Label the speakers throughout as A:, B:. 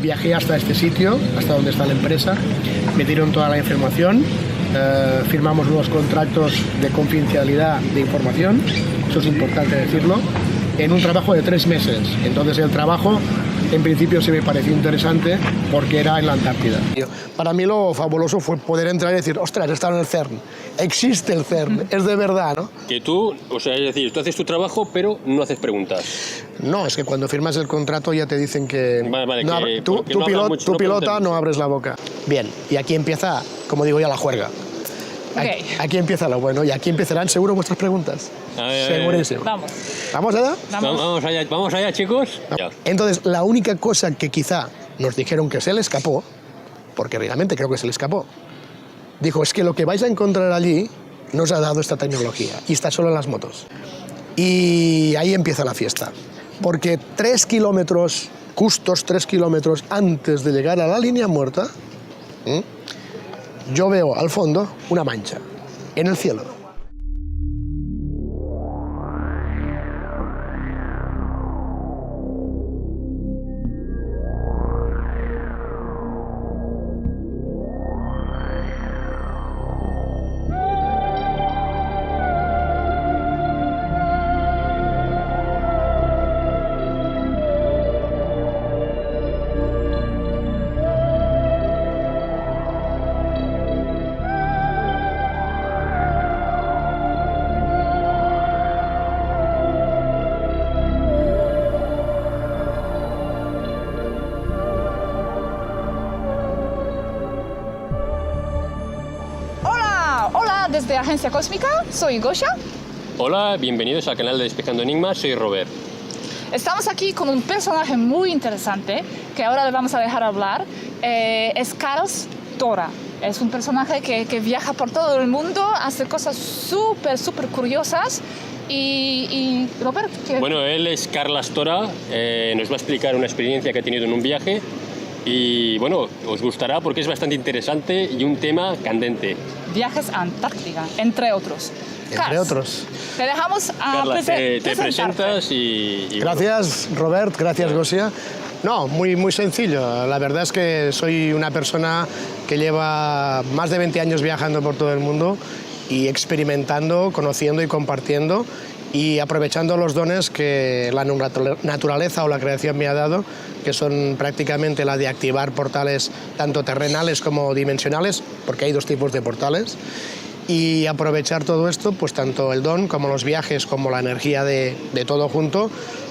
A: viajé hasta este sitio, hasta donde está la empresa, me dieron toda la información, firmamos unos contratos de confidencialidad de información, eso es importante decirlo, en un trabajo de 3 meses. Entonces el trabajo en principio se me pareció interesante porque era en la Antártida. Para mí lo fabuloso fue poder entrar y decir, ostras, he estado en el CERN, existe el CERN, es de verdad, ¿no?
B: Que tú, o sea, es decir, tú haces tu trabajo pero no haces preguntas.
A: No, es que cuando firmas el contrato ya te dicen que,
B: Vale,
A: no,
B: que
A: tú pilota no abres la boca. Bien, y aquí empieza, como digo ya, la juerga.
C: Okay.
A: Aquí empieza lo bueno y aquí empezarán seguro vuestras preguntas. Segurísimo.
C: Vamos.
A: ¿Vamos allá?
B: Vamos allá, chicos.
A: No. Entonces, la única cosa que quizá nos dijeron que se le escapó, porque realmente creo que se le escapó, dijo, es que lo que vais a encontrar allí nos ha dado esta tecnología y está solo en las motos. Y ahí empieza la fiesta, porque 3 kilómetros, justos 3 kilómetros antes de llegar a la línea muerta, yo veo al fondo una mancha en el cielo.
C: Desde Agencia Cósmica, soy Gosia.
B: Hola, bienvenidos al canal de Despejando Enigmas, soy Robert.
C: Estamos aquí con un personaje muy interesante que ahora le vamos a dejar hablar. Es Carlos Tora. Es un personaje que viaja por todo el mundo, hace cosas súper curiosas. Y Robert,
B: Bueno, él es Carlos Tora, nos va a explicar una experiencia que ha tenido en un viaje. Y bueno, os gustará porque es bastante interesante y un tema candente.
C: Viajes a Antártida, entre otros.
A: Entre otros.
C: Te dejamos a
B: Carla, te presentas y
A: Gracias, Robert, gracias, Gosia. No, muy sencillo. La verdad es que soy una persona que lleva más de 20 años viajando por todo el mundo y experimentando, conociendo y compartiendo y aprovechando los dones que la naturaleza o la creación me ha dado, que son prácticamente la de activar portales tanto terrenales como dimensionales, porque hay 2 tipos de portales, y aprovechar todo esto, pues tanto el don como los viajes, como la energía de todo junto,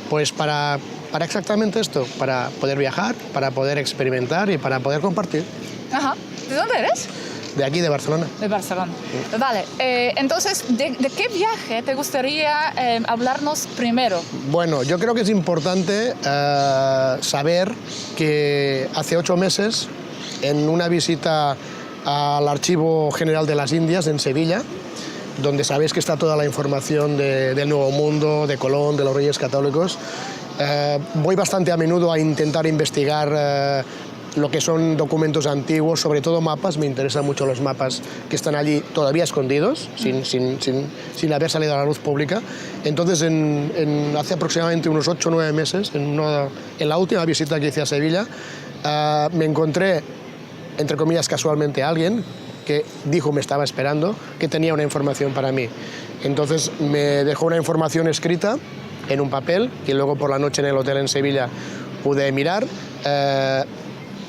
A: pues para exactamente esto, para poder viajar, para poder experimentar y para poder compartir.
C: Ajá. ¿De dónde eres?
A: De aquí, de Barcelona.
C: De Barcelona. Vale, entonces, ¿de qué viaje te gustaría hablarnos primero?
A: Bueno, yo creo que es importante saber que hace 8 meses, en una visita al Archivo General de las Indias en Sevilla, donde sabéis que está toda la información del Nuevo Mundo, de Colón, de los Reyes Católicos, voy bastante a menudo a intentar investigar lo que son documentos antiguos, sobre todo mapas. Me interesan mucho los mapas que están allí todavía escondidos, sin haber salido a la luz pública. Entonces, hace aproximadamente unos 8 o 9 meses, en la última visita que hice a Sevilla, me encontré, entre comillas, casualmente a alguien que dijo me estaba esperando, que tenía una información para mí. Entonces me dejó una información escrita en un papel, que luego por la noche en el hotel en Sevilla pude mirar.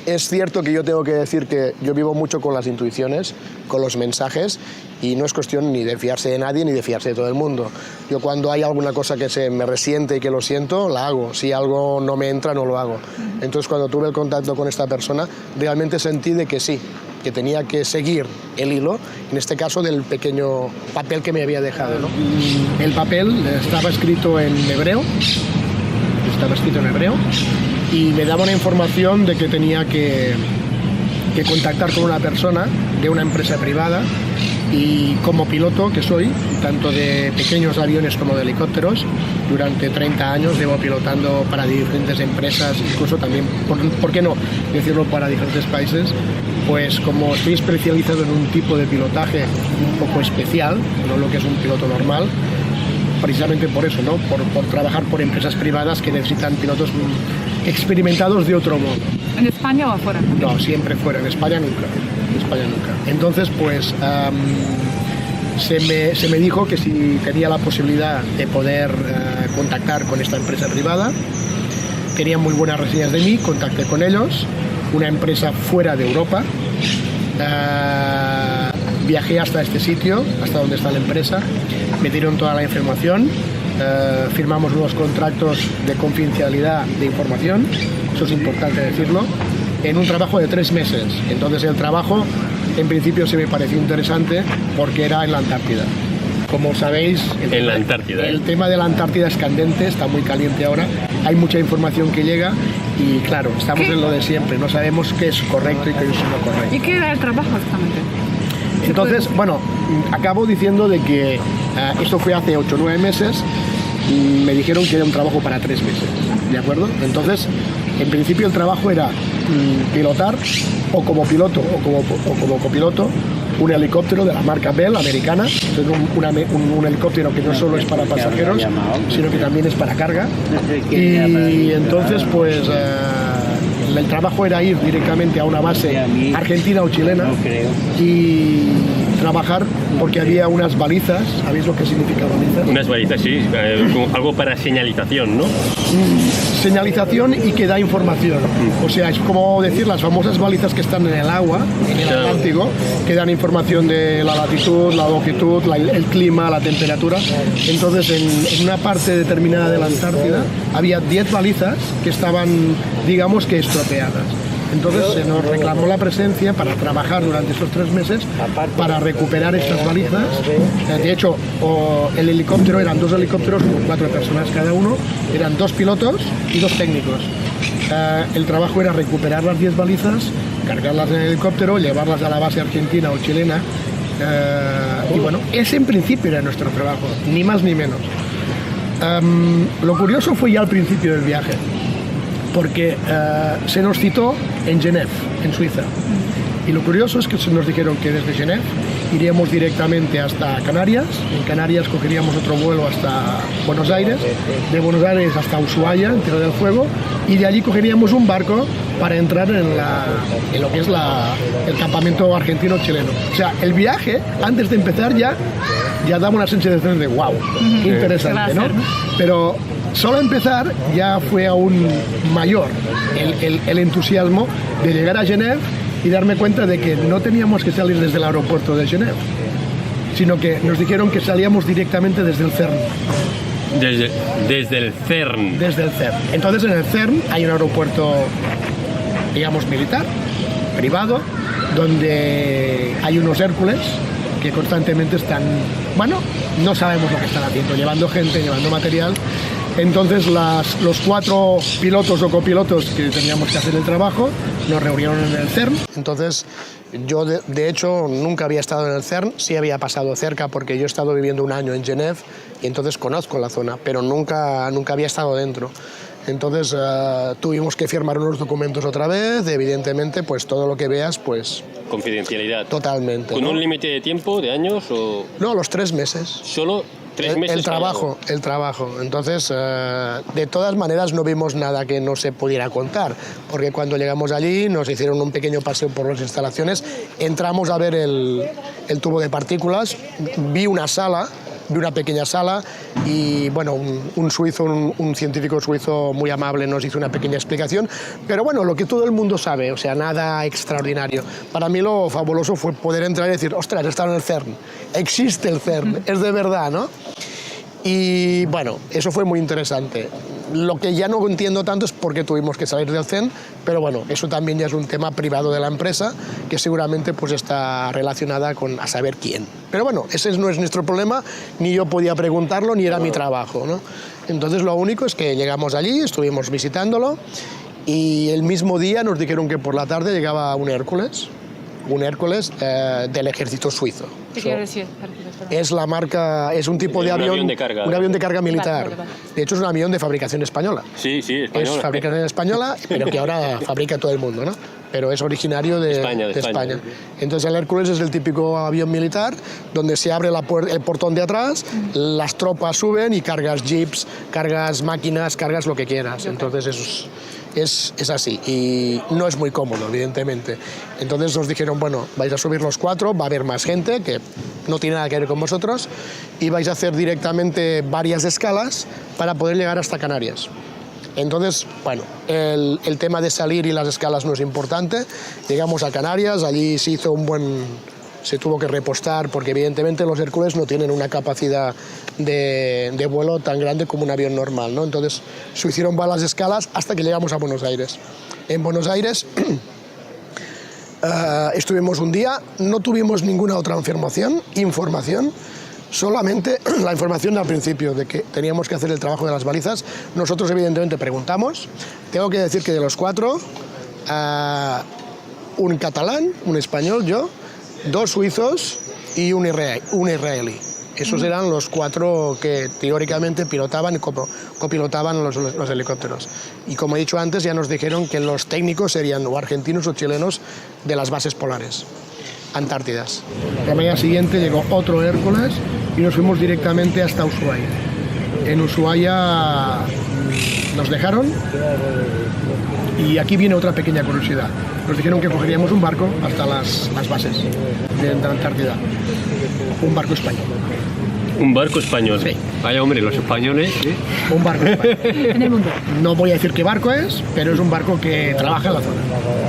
A: Es cierto que yo tengo que decir que yo vivo mucho con las intuiciones, con los mensajes, y no es cuestión ni de fiarse de nadie ni de fiarse de todo el mundo. Yo cuando hay alguna cosa que se me resiente y que lo siento, la hago. Si algo no me entra, no lo hago. Entonces cuando tuve el contacto con esta persona, realmente sentí de que sí, que tenía que seguir el hilo, en este caso del pequeño papel que me había dejado, ¿no? El papel estaba escrito en hebreo, y me daba una información de que tenía que contactar con una persona de una empresa privada, y como piloto que soy, tanto de pequeños aviones como de helicópteros, durante 30 años llevo pilotando para diferentes empresas, incluso también, ¿por qué no decirlo, para diferentes países? Pues como estoy especializado en un tipo de pilotaje un poco especial, no lo que es un piloto normal, precisamente por eso, ¿no? Por trabajar por empresas privadas que necesitan pilotos experimentados de otro modo.
C: ¿En España o afuera?
A: No, siempre fuera, en España nunca. En España nunca. Entonces, pues se me dijo que si tenía la posibilidad de poder contactar con esta empresa privada, tenían muy buenas reseñas de mí, contacté con ellos, una empresa fuera de Europa. Viajé hasta este sitio, hasta donde está la empresa, me dieron toda la información, firmamos unos contratos de confidencialidad de información, eso es importante decirlo, en un trabajo de 3 meses. Entonces el trabajo en principio se me pareció interesante porque era en la Antártida. Como sabéis, el tema de la Antártida es candente, está muy caliente ahora, hay mucha información que llega y claro, estamos en lo de siempre, no sabemos qué es correcto y qué es no correcto.
C: ¿Y qué era el trabajo exactamente?
A: Entonces, bueno, acabo diciendo de que esto fue hace 8 o 9 meses, me dijeron que era un trabajo para 3 meses, ¿de acuerdo? Entonces, en principio el trabajo era pilotar o como piloto o como copiloto un helicóptero de la marca Bell americana, un helicóptero que no solo es para pasajeros, sino que también es para carga. Y entonces, pues el trabajo era ir directamente a una base argentina o chilena y trabajar porque había unas balizas. ¿Sabéis lo que significa balizas?
B: Unas balizas, sí, algo para señalización, ¿no?
A: Señalización y que da información. O sea, es como decir las famosas balizas que están en el agua, en el Atlántico, que dan información de la latitud, la longitud, el clima, la temperatura. Entonces, en una parte determinada de la Antártida había 10 balizas que estaban, digamos que estropeadas. Entonces se nos reclamó la presencia para trabajar durante esos 3 meses para recuperar estas balizas. De hecho, el helicóptero eran 2 helicópteros con 4 personas cada uno, eran 2 pilotos y 2 técnicos. El trabajo era recuperar las 10 balizas, cargarlas en el helicóptero, llevarlas a la base argentina o chilena. Y bueno, ese en principio era nuestro trabajo, ni más ni menos. Lo curioso fue ya al principio del viaje, porque se nos citó en Genève, en Suiza. Y lo curioso es que se nos dijeron que desde Genève iríamos directamente hasta Canarias. En Canarias cogeríamos otro vuelo hasta Buenos Aires, de Buenos Aires hasta Ushuaia, en Tierra del Fuego, y de allí cogeríamos un barco para entrar en lo que es el campamento argentino-chileno. O sea, el viaje, antes de empezar ya daba una sensación de wow, qué interesante, ¿no? Pero solo empezar ya fue aún mayor el entusiasmo de llegar a Genève y darme cuenta de que no teníamos que salir desde el aeropuerto de Genève, sino que nos dijeron que salíamos directamente desde el CERN.
B: Desde el CERN.
A: Desde el CERN. Entonces en el CERN hay un aeropuerto, digamos, militar, privado, donde hay unos Hércules que constantemente están, bueno, no sabemos lo que están haciendo, llevando gente, llevando material. Entonces los 4 pilotos o copilotos que teníamos que hacer el trabajo nos reunieron en el CERN. Entonces yo de hecho nunca había estado en el CERN, sí había pasado cerca porque yo he estado viviendo un año en Genève y entonces conozco la zona, pero nunca había estado dentro. Entonces tuvimos que firmar unos documentos otra vez, evidentemente pues todo lo que veas pues...
B: Confidencialidad.
A: Totalmente.
B: ¿Con
A: un
B: límite de tiempo, de años o...?
A: No, los 3 meses.
B: ¿Solo 3 meses?
A: El trabajo. Entonces, de todas maneras no vimos nada que no se pudiera contar, porque cuando llegamos allí nos hicieron un pequeño paseo por las instalaciones, entramos a ver el tubo de partículas, vi una pequeña sala y bueno, un científico suizo muy amable nos hizo una pequeña explicación, pero bueno, lo que todo el mundo sabe, o sea, nada extraordinario. Para mí lo fabuloso fue poder entrar y decir, ostras, he estado en el CERN, existe el CERN, es de verdad, ¿no? Y bueno, eso fue muy interesante. Lo que ya no entiendo tanto es por qué tuvimos que salir del CERN, pero bueno, eso también ya es un tema privado de la empresa que seguramente pues está relacionada con a saber quién. Pero bueno, ese no es nuestro problema, ni yo podía preguntarlo, ni era mi trabajo, ¿no? Entonces lo único es que llegamos allí, estuvimos visitándolo y el mismo día nos dijeron que por la tarde llegaba un Hércules del ejército suizo.
C: ¿Qué quiere decir?
A: Es la marca, es un tipo de avión
B: de carga.
A: Un avión de carga militar.
C: Vale.
A: De hecho es un avión de fabricación española.
B: Sí, española.
A: Es fabricación española, pero que ahora fabrica todo el mundo, ¿no? Pero es originario de España. Entonces el Hércules es el típico avión militar donde se abre el portón de atrás, las tropas suben y cargas jeeps, cargas máquinas, cargas lo que quieras. Entonces es así y no es muy cómodo, evidentemente. Entonces nos dijeron, bueno, vais a subir los 4, va a haber más gente que no tiene nada que ver con vosotros y vais a hacer directamente varias escalas para poder llegar hasta Canarias. Entonces, bueno, el tema de salir y las escalas no es importante. Llegamos a Canarias, allí se tuvo que repostar porque evidentemente los Hércules no tienen una capacidad de vuelo tan grande como un avión normal, ¿no? Entonces se hicieron varias escalas hasta que llegamos a Buenos Aires. En Buenos Aires estuvimos un día, no tuvimos ninguna otra información, solamente la información al principio de que teníamos que hacer el trabajo de las balizas. Nosotros evidentemente preguntamos. Tengo que decir que de los 4, un catalán, un español, yo, 2 suizos y un israelí. Esos eran los 4 que teóricamente pilotaban y copilotaban los helicópteros. Y como he dicho antes, ya nos dijeron que los técnicos serían o argentinos o chilenos de las bases polares antártidas. La mañana siguiente llegó otro Hércules y nos fuimos directamente hasta Ushuaia. En Ushuaia nos dejaron y aquí viene otra pequeña curiosidad. Nos dijeron que cogeríamos un barco hasta las bases de la Antártida. Un barco español.
B: ¿Un barco español?
A: Sí.
B: Vaya hombre, los españoles. ¿Sí?
A: Un barco español. En el mundo. No voy a decir qué barco es, pero es un barco que trabaja en la zona.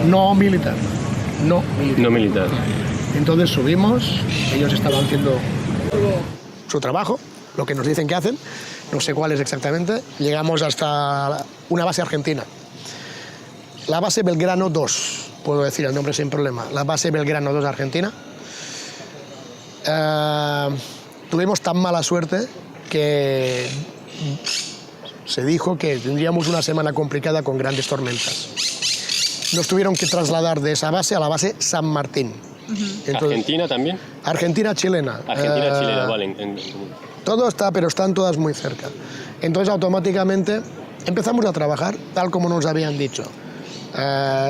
A: No militar. No militar. Entonces subimos, ellos estaban haciendo su trabajo, lo que nos dicen que hacen, no sé cuál es exactamente. Llegamos hasta una base argentina. La base Belgrano 2, puedo decir el nombre sin problema. La base Belgrano 2 Argentina. Tuvimos tan mala suerte que se dijo que tendríamos una semana complicada con grandes tormentas. Nos tuvieron que trasladar de esa base a la base San Martín. Entonces,
B: ¿Argentina también?
A: Argentina-chilena.
B: Argentina-chilena, vale.
A: Todo está, pero están todas muy cerca. Entonces automáticamente empezamos a trabajar tal como nos habían dicho.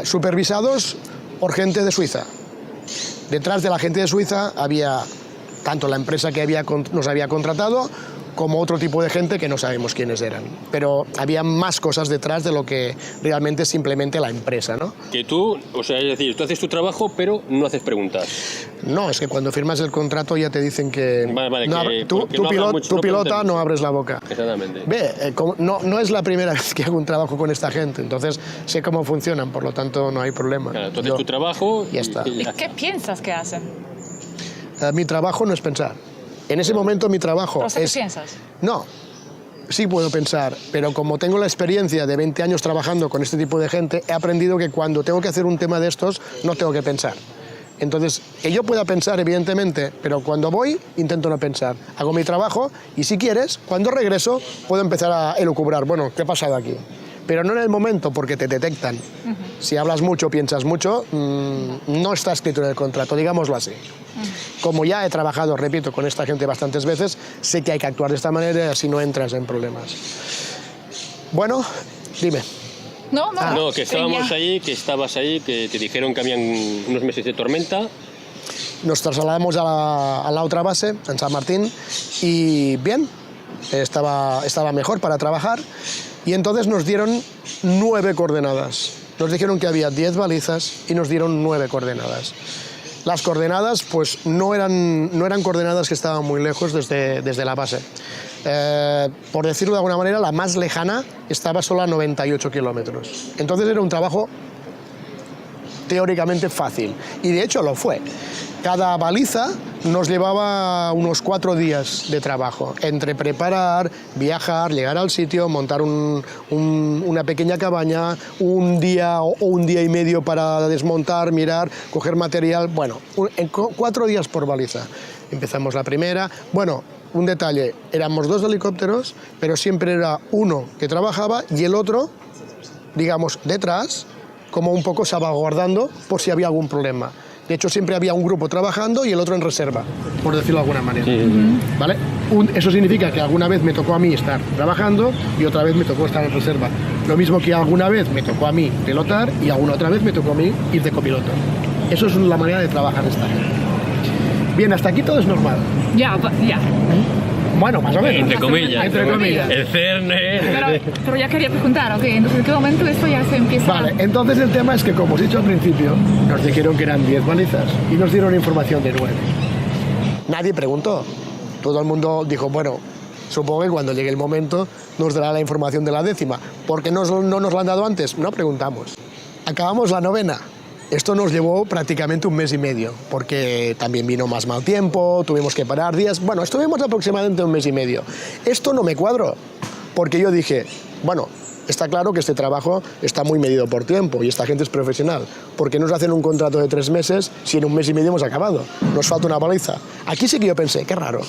A: Supervisados por gente de Suiza. Detrás de la gente de Suiza había tanto la empresa que nos había contratado como otro tipo de gente que no sabemos quiénes eran. Pero había más cosas detrás de lo que realmente es simplemente la empresa, ¿no?
B: Que tú, o sea, es decir, tú haces tu trabajo, pero no haces preguntas.
A: No, es que cuando firmas el contrato ya te dicen que...
B: Vale,
A: no,
B: que
A: tú pilota, no abres la boca.
B: Exactamente.
A: Ve, no es la primera vez que hago un trabajo con esta gente, entonces sé cómo funcionan, por lo tanto no hay problema.
B: Claro, tú haces tu trabajo
A: y ya está.
C: ¿Y qué piensas que hacen?
A: Mi trabajo no es pensar. En ese momento mi trabajo
C: ¿Qué piensas?
A: No, sí puedo pensar, pero como tengo la experiencia de 20 años trabajando con este tipo de gente, he aprendido que cuando tengo que hacer un tema de estos, no tengo que pensar. Entonces, que yo pueda pensar, evidentemente, pero cuando voy, intento no pensar. Hago mi trabajo y si quieres, cuando regreso, puedo empezar a elucubrar. Bueno, ¿qué ha pasado aquí? Pero no en el momento, porque te detectan. Si hablas mucho, piensas mucho, no está escrito en el contrato, digámoslo así. Como ya he trabajado, repito, con esta gente bastantes veces, sé que hay que actuar de esta manera y así no entras en problemas. Bueno, dime.
B: No, que estábamos ahí, que estabas ahí, que te dijeron que habían unos meses de tormenta.
A: Nos trasladamos a la otra base, en San Martín, y bien, estaba mejor para trabajar. Y entonces nos dieron 9 coordenadas. Nos dijeron que había 10 balizas y nos dieron 9 coordenadas. Las coordenadas pues no eran coordenadas que estaban muy lejos desde la base. Por decirlo de alguna manera, la más lejana estaba solo a 98 kilómetros. Entonces era un trabajo teóricamente fácil. Y de hecho lo fue. Cada baliza nos llevaba unos 4 días de trabajo, entre preparar, viajar, llegar al sitio, montar una pequeña cabaña, un día o un día y medio para desmontar, mirar, coger material. Bueno, 4 días por baliza. Empezamos la primera. Bueno, un detalle, éramos 2 helicópteros, pero siempre era uno que trabajaba y el otro, digamos, detrás, como un poco salvaguardando por si había algún problema. De hecho, siempre había un grupo trabajando y el otro en reserva, por decirlo de alguna manera. ¿Vale? Eso significa que alguna vez me tocó a mí estar trabajando y otra vez me tocó estar en reserva. Lo mismo que alguna vez me tocó a mí pilotar y alguna otra vez me tocó a mí ir de copiloto. Eso es la manera de trabajar esta gente. Bien, hasta aquí todo es normal.
C: Ya.
A: Bueno, más o menos.
B: Entre comillas.
A: Entre comillas.
B: El CERN.
C: Pero ya quería preguntar, ok, entonces ¿en qué momento esto ya se empieza?
A: Vale, entonces el tema es que, como os he dicho al principio, nos dijeron que eran 10 balizas y nos dieron información de 9. Nadie preguntó. Todo el mundo dijo, bueno, supongo que cuando llegue el momento nos dará la información de la 10ª. ¿Por qué no nos la han dado antes? No preguntamos. Acabamos la 9ª. Esto nos llevó prácticamente un mes y medio, porque también vino más mal tiempo, tuvimos que parar días. Bueno, estuvimos aproximadamente un mes y medio. Esto no me cuadró, porque yo dije, bueno, está claro que este trabajo está muy medido por tiempo y esta gente es profesional. ¿Por qué nos hacen un contrato de 3 meses si en un mes y medio hemos acabado? Nos falta una baliza. Aquí sí que yo pensé, qué raro.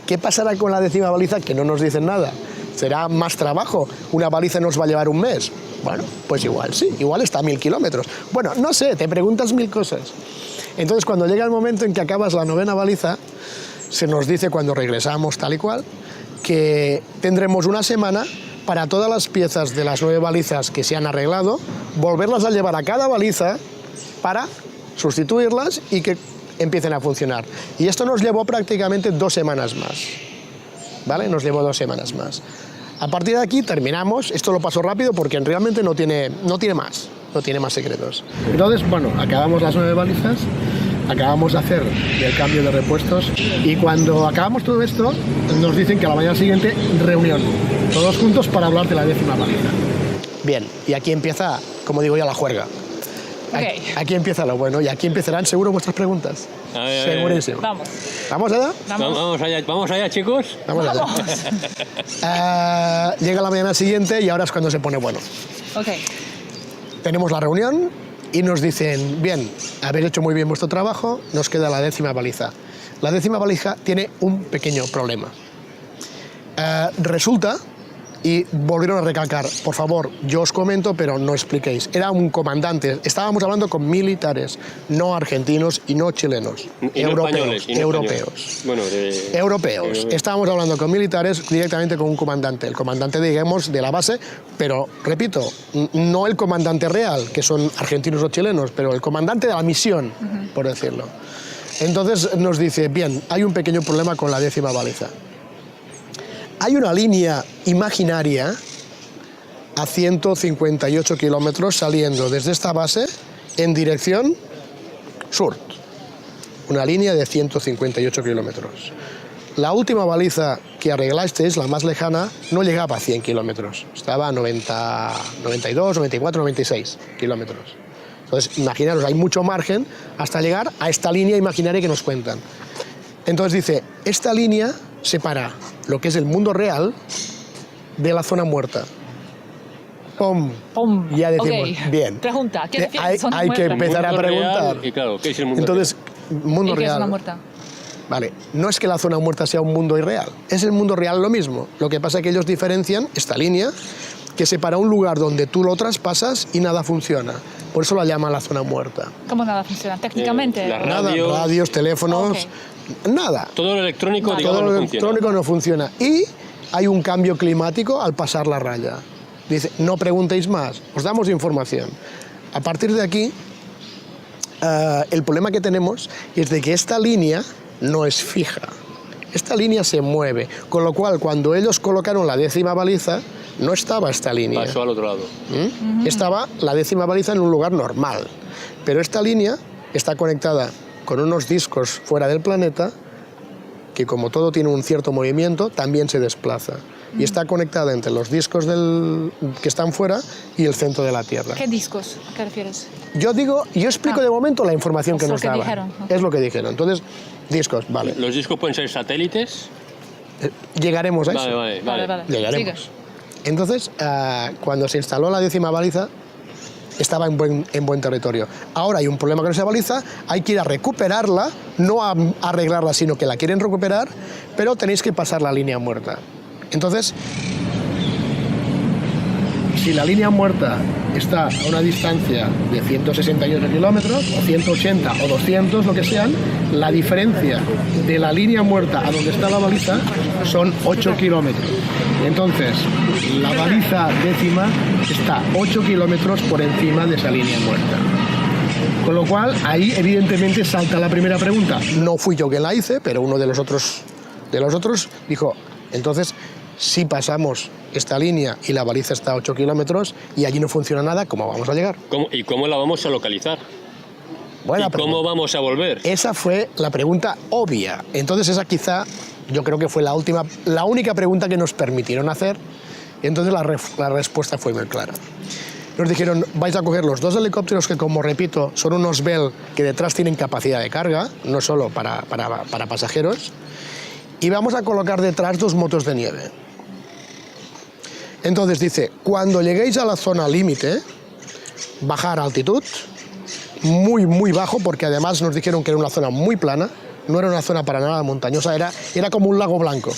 A: ¿Qué pasará con la 10ª baliza? Que no nos dicen nada. ¿Será más trabajo? ¿Una baliza nos va a llevar un mes? Bueno, pues igual sí, igual está a 1000 kilómetros. Bueno, no sé, te preguntas 1000 cosas. Entonces, cuando llega el momento en que acabas la 9ª baliza, se nos dice cuando regresamos tal y cual, que tendremos una semana para todas las piezas de las 9 balizas que se han arreglado, volverlas a llevar a cada baliza para sustituirlas y que empiecen a funcionar. Y esto nos llevó prácticamente 2 semanas más. ¿Vale? Nos llevó 2 semanas más. A partir de aquí terminamos. Esto lo paso rápido porque realmente no tiene más secretos. Entonces, bueno, acabamos las 9 balizas, acabamos de hacer el cambio de repuestos y cuando acabamos todo esto nos dicen que a la mañana siguiente reunión, todos juntos para hablar de la 10ª baliza. Bien, y aquí empieza, como digo yo, la juerga.
C: Okay.
A: Aquí empieza lo bueno y aquí empezarán seguro vuestras preguntas. Segurísimo.
C: Vamos.
A: ¿Vamos allá?
B: Vamos allá, chicos.
A: Vamos allá. Llega la mañana siguiente y ahora es cuando se pone bueno.
C: Okay.
A: Tenemos la reunión y nos dicen, bien, habéis hecho muy bien vuestro trabajo, nos queda la 10ª baliza. La 10ª baliza tiene un pequeño problema. Resulta, y volvieron a recalcar, por favor, yo os comento, pero no expliquéis. Era un comandante, estábamos hablando con militares, no argentinos y no chilenos, europeos.
B: Bueno,
A: europeos. Estábamos hablando con militares directamente con un comandante, el comandante, digamos, de la base, pero, repito, no el comandante real, que son argentinos o chilenos, pero el comandante de la misión, por decirlo. Entonces nos dice, bien, hay un pequeño problema con la 10ª baliza. Hay una línea imaginaria a 158 kilómetros saliendo desde esta base en dirección sur. Una línea de 158 kilómetros. La última baliza que arreglasteis, la más lejana, no llegaba a 100 kilómetros. Estaba a 90, 92, 94, 96 kilómetros. Entonces, imaginaros, hay mucho margen hasta llegar a esta línea imaginaria que nos cuentan. Entonces dice, esta línea separa lo que es el mundo real de la zona muerta. ¡Pum!
C: ¡Pum!
A: Ya decimos,
C: okay.
A: Bien.
C: Pregunta, ¿qué
A: hay que empezar a preguntar.
B: Y claro, ¿qué es el mundo
A: Entonces, mundo
C: real? ¿Qué es
A: real.
C: zona muerta?
A: Vale, no es que la zona muerta sea un mundo irreal, es el mundo real lo mismo. Lo que pasa es que ellos diferencian esta línea que separa un lugar donde tú lo traspasas y nada funciona. Por eso la llaman la zona muerta.
C: ¿Cómo nada funciona? ¿Técnicamente?
A: Nada, radios, teléfonos, nada.
B: Todo lo electrónico, digamos,
A: Todo lo
B: no
A: electrónico no funciona. Y hay un cambio climático al pasar la raya. Dice, no preguntéis más, os damos información. A partir de aquí, el problema que tenemos es de que esta línea no es fija. Esta línea se mueve, con lo cual cuando ellos colocaron la 10ª baliza, no estaba esta línea.
B: Pasó al otro lado.
A: Estaba la 10ª baliza en un lugar normal, pero esta línea está conectada con unos discos fuera del planeta que, como todo tiene un cierto movimiento, también se desplaza. Y está conectada entre los discos que están fuera y el centro de la Tierra.
C: ¿Qué discos? ¿A qué refieres?
A: Yo explico de momento la información que nos daban.
C: Dijeron.
A: Es lo que dijeron. Entonces, discos, vale.
B: ¿Los discos pueden ser satélites?
A: Llegaremos a eso.
B: Vale.
A: Llegaremos.
C: Sigue.
A: Entonces, cuando se instaló la 10ª baliza, estaba en buen territorio. Ahora hay un problema con esa baliza, hay que ir a recuperarla, no a arreglarla, sino que la quieren recuperar, pero tenéis que pasar la línea muerta. Entonces, si la línea muerta está a una distancia de 168 kilómetros, o 180 o 200, lo que sean, la diferencia de la línea muerta a donde está la baliza son 8 kilómetros. Entonces, la baliza 10ª está 8 kilómetros por encima de esa línea muerta. Con lo cual, ahí evidentemente salta la primera pregunta. No fui yo quien la hice, pero uno de los otros De los otros, dijo, entonces, si pasamos esta línea y la baliza está a 8 kilómetros y allí no funciona nada, ¿cómo vamos a llegar?
B: ¿Y cómo la vamos a localizar?
A: Buena
B: ¿Y cómo
A: pregunta.
B: vamos a volver?
A: Esa fue la pregunta obvia. Entonces esa quizá, yo creo que fue la única pregunta que nos permitieron hacer. Y entonces la respuesta fue muy clara. Nos dijeron, vais a coger los 2 helicópteros que, como repito, son unos Bell que detrás tienen capacidad de carga, no solo para pasajeros, y vamos a colocar detrás 2 motos de nieve. Entonces dice, cuando lleguéis a la zona límite, bajar a altitud, muy, muy bajo, porque además nos dijeron que era una zona muy plana, no era una zona para nada montañosa, era como un lago blanco.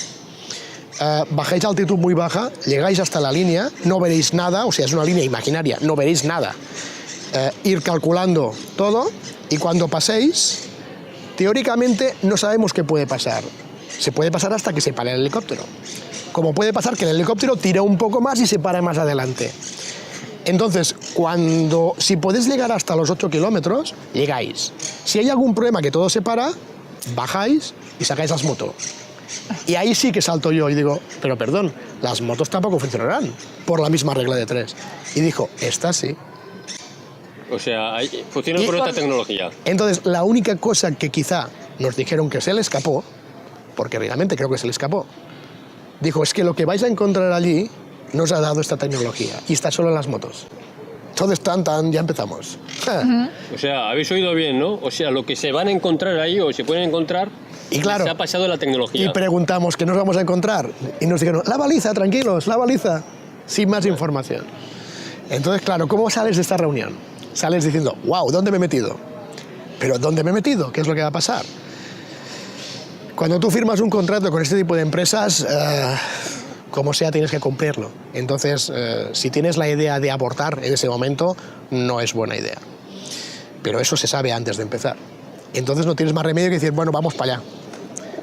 A: Bajáis a altitud muy baja, llegáis hasta la línea, no veréis nada, o sea, es una línea imaginaria, no veréis nada. Ir calculando todo y cuando paséis, teóricamente no sabemos qué puede pasar. Se puede pasar hasta que se pare el helicóptero. Como puede pasar que el helicóptero tire un poco más y se pare más adelante. Entonces, si podéis llegar hasta los 8 kilómetros, llegáis. Si hay algún problema que todo se para, bajáis y sacáis las motos. Y ahí sí que salto yo y digo, pero perdón, las motos tampoco funcionarán por la misma regla de 3. Y dijo, esta sí.
B: O sea, funcionan por otra tecnología.
A: Entonces, la única cosa que quizá nos dijeron que se le escapó, porque realmente creo que se le escapó, dijo, es que lo que vais a encontrar allí nos ha dado esta tecnología y está solo en las motos. Entonces, ya empezamos.
B: O sea, habéis oído bien, ¿no? O sea, lo que se van a encontrar ahí o se pueden encontrar,
A: y claro,
B: se ha pasado la tecnología.
A: Y preguntamos, ¿qué nos vamos a encontrar? Y nos dijeron, la baliza, tranquilos, la baliza, sin más información. Entonces, claro, ¿cómo sales de esta reunión? Sales diciendo, wow, ¿dónde me he metido? Pero ¿dónde me he metido? ¿Qué es lo que va a pasar? Cuando tú firmas un contrato con este tipo de empresas, como sea, tienes que cumplirlo. Entonces, si tienes la idea de abortar en ese momento, no es buena idea. Pero eso se sabe antes de empezar. Entonces no tienes más remedio que decir, bueno, vamos para allá.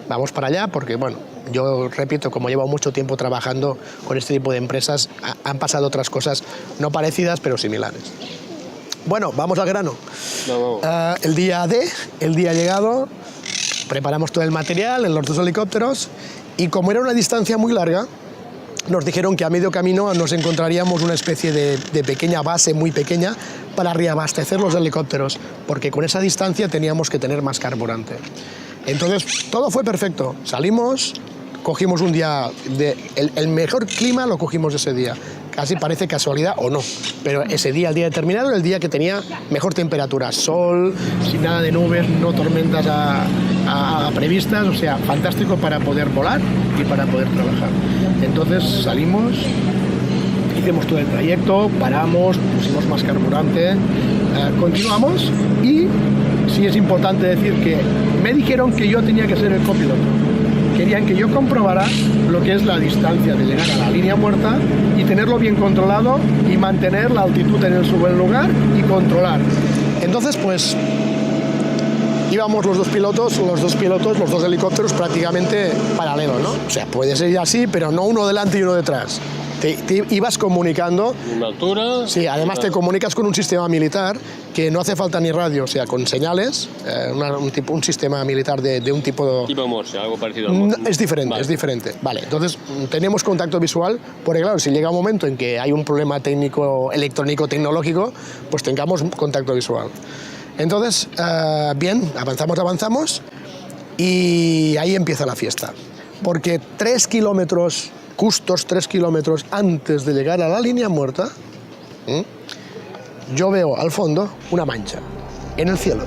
A: Vamos para allá porque, bueno, yo repito, como llevo mucho tiempo trabajando con este tipo de empresas, han pasado otras cosas no parecidas, pero similares. Bueno, vamos al grano.
B: No.
A: El día D, el día llegado, preparamos todo el material en los 2 helicópteros y como era una distancia muy larga, nos dijeron que a medio camino nos encontraríamos una especie de pequeña base muy pequeña para reabastecer los helicópteros, porque con esa distancia teníamos que tener más carburante. Entonces, todo fue perfecto. Salimos, cogimos un día, el mejor clima lo cogimos ese día. Casi parece casualidad o no, pero ese día, el día determinado, era el día que tenía mejor temperatura. Sol, sin nada de nubes, no tormentas previstas, o sea, fantástico para poder volar y para poder trabajar. Entonces salimos, hicimos todo el trayecto, paramos, pusimos más carburante, continuamos y sí es importante decir que me dijeron que yo tenía que ser el copiloto. Querían que yo comprobara lo que es la distancia de llegar a la línea muerta y tenerlo bien controlado y mantener la altitud en su buen lugar y controlar. Entonces, pues, íbamos los dos pilotos, los 2 helicópteros prácticamente paralelos, ¿no? O sea, puede ser así, pero no uno delante y uno detrás. Te ibas comunicando.
B: Una altura.
A: Sí, además te comunicas con un sistema militar que no hace falta ni radio, o sea, con señales, un sistema militar de un tipo...
B: Tipo Morse, algo parecido al Morse.
A: Es diferente,
B: vale.
A: Es diferente. Vale, entonces tenemos contacto visual, porque claro, si llega un momento en que hay un problema técnico, electrónico, tecnológico, pues tengamos contacto visual. Entonces, bien, avanzamos y ahí empieza la fiesta. Porque 3 kilómetros, justos 3 kilómetros antes de llegar a la línea muerta, yo veo al fondo una mancha en el cielo.